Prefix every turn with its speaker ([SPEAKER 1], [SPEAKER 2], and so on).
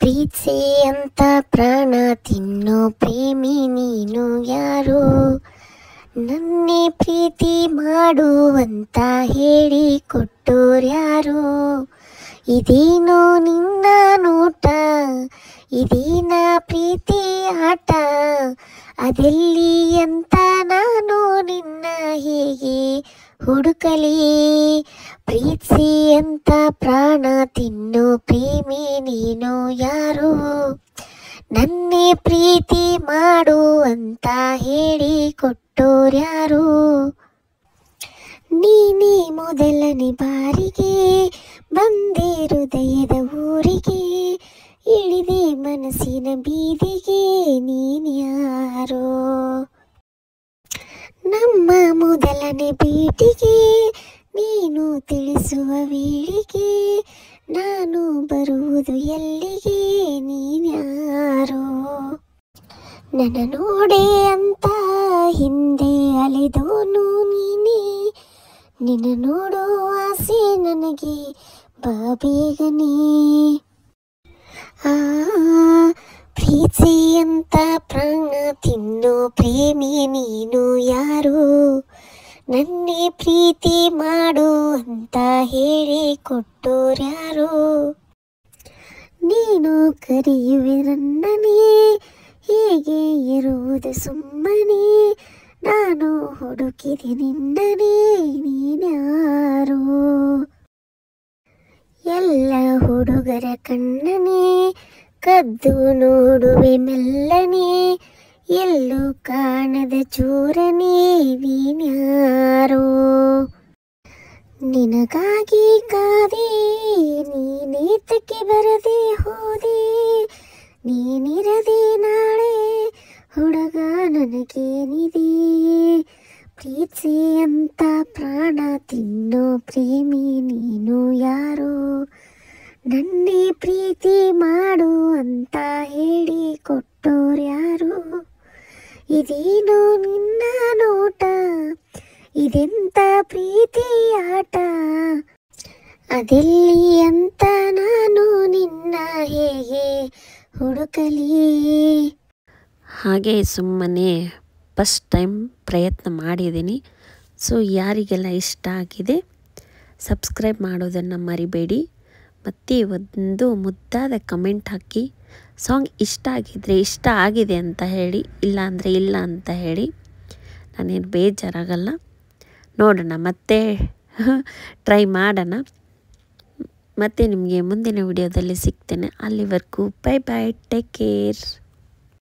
[SPEAKER 1] ಪ್ರೀತಿ ಅಂತ ಪ್ರಾಣ ತಿನ್ನೋ ಪ್ರೇಮಿ ನೀನು ಯಾರು? ನನ್ನೇ ಪ್ರೀತಿ ಮಾಡುವಂತ ಹೇಳಿ ಕೊಟ್ಟೋರ್ಯಾರು? ಇದೇನೋ ನಿನ್ನ ನೋಟ, ಇದೇನ ಪ್ರೀತಿ ಆಟ, ಅದೆಲ್ಲಿ ಅಂತ ನಾನು ನಿನ್ನ ಹೇಗೆ ಹುಡುಕಲಿ? ಪ್ರೀತಿ ಅಂತ ಪ್ರಾಣ ತಿನ್ನೋ ಪ್ರೇಮಿ ನೀನು ಯಾರು? ನನ್ನೇ ಪ್ರೀತಿ ಮಾಡು ಅಂತ ಹೇಳಿ ಕೊಟ್ಟೋರ್ಯಾರು? ನೀನೇ ಮೊದಲನೇ ಬಾರಿಗೆ ಬಂದೆ ಹೃದಯದ ಊರಿಗೆ, ಇಳಿದೆ ಮನಸ್ಸಿನ ಬೀದಿಗೆ, ನೀನ್ಯಾರೋ? ನಮ್ಮ ಮೊದಲನೇ ಭೇಟಿಗೆ ನೀನು ತಿಳಿಸುವ ವೇಳೆಗೆ, ನಾನು ಬರುವುದು ಎಲ್ಲಿಗೆ, ನೀನ್ಯಾರೋ? ನನ್ನ ನೋಡೆ ಅಂತ ಹಿಂದೆ ಅಲೆದೋನು ನೀನೇ, ನಿನ್ನ ನೋಡೋ ಆಸೆ ನನಗೆ ಬಾ ಬೇಗನೆ. ಪ್ರೀತಿ ಅಂತ ಪ್ರಾಣ ತಿನ್ನೋ ಪ್ರೇಮಿ ನೀನು ಯಾರು? ನನ್ನೇ ಪ್ರೀತಿ ಮಾಡು ಅಂತ ಹೇಳಿ ಕೊಟ್ಟೋರ್ಯಾರು? ನೀನು ಕರೆಯುವೆ ನನ್ನನೇ, ಹೇಗೆ ಇರುವುದು ಸುಮ್ಮನೆ, ನಾನು ಹುಡುಕಿದೆ ನಿನ್ನನೇ, ನೀನ್ಯಾರು? ಎಲ್ಲ ಹುಡುಗರ ಕಣ್ಣನೇ ಕದ್ದು ನೋಡುವೆ ಮೆಲ್ಲನೆ, ಎಲ್ಲೂ ಕಾಣದ ಚೂರನೇ, ನೀನ್ಯಾರೋ? ನಿನಗಾಗಿ ಕಾದೆ ನೀನೇತಕ್ಕೆ ಬರದೆ ಹೋದೆ, ನೀನಿರದೆ ನಾಳೆ ಹುಡುಗ ನನಗೇನಿದೆ? ಪ್ರೀತಿ ಅಂತ ಪ್ರಾಣ ತಿನ್ನೋ ಪ್ರೇಮಿ ನೀನು ಯಾರು? ನನ್ನೇ ಪ್ರೀತಿ ಮಾಡು ಅಂತ ಹೇಳಿ ಕೊಟ್ಟೋರ್ಯಾರು? ಇದೇನೋ ನಿನ್ನ ನೋಟ, ಇದೆಂತ ಪ್ರೀತಿ ಆಟ, ಅದೆಲ್ಲಿ ಅಂತ ನಾನು ನಿನ್ನ ಹೇಗೆ ಹುಡುಕಲಿ?
[SPEAKER 2] ಹಾಗೆ ಸುಮ್ಮನೆ ಫಸ್ಟ್ ಟೈಮ್ ಪ್ರಯತ್ನ ಮಾಡಿದ್ದೀನಿ. ಸೊ ಯಾರಿಗೆಲ್ಲ ಇಷ್ಟ ಆಗಿದೆ ಸಬ್ಸ್ಕ್ರೈಬ್ ಮಾಡೋದನ್ನು ಮರಿಬೇಡಿ. ಮತ್ತು ಒಂದು ಮುದ್ದಾದ ಕಮೆಂಟ್ ಹಾಕಿ. ಸಾಂಗ್ ಇಷ್ಟ ಆಗಿದ್ದರೆ ಇಷ್ಟ ಆಗಿದೆ ಅಂತ ಹೇಳಿ, ಇಲ್ಲ ಅಂದರೆ ಇಲ್ಲ ಅಂತ ಹೇಳಿ. ನಾನೇನು ಬೇಜಾರಾಗಲ್ಲ. ನೋಡೋಣ, ಮತ್ತೆ ಟ್ರೈ ಮಾಡೋಣ. ಮತ್ತು ನಿಮಗೆ ಮುಂದಿನ ವಿಡಿಯೋದಲ್ಲಿ ಸಿಗ್ತೇನೆ. ಅಲ್ಲಿವರೆಗೂ ಬೈ ಬೈ, ಟೇಕ್ ಕೇರ್.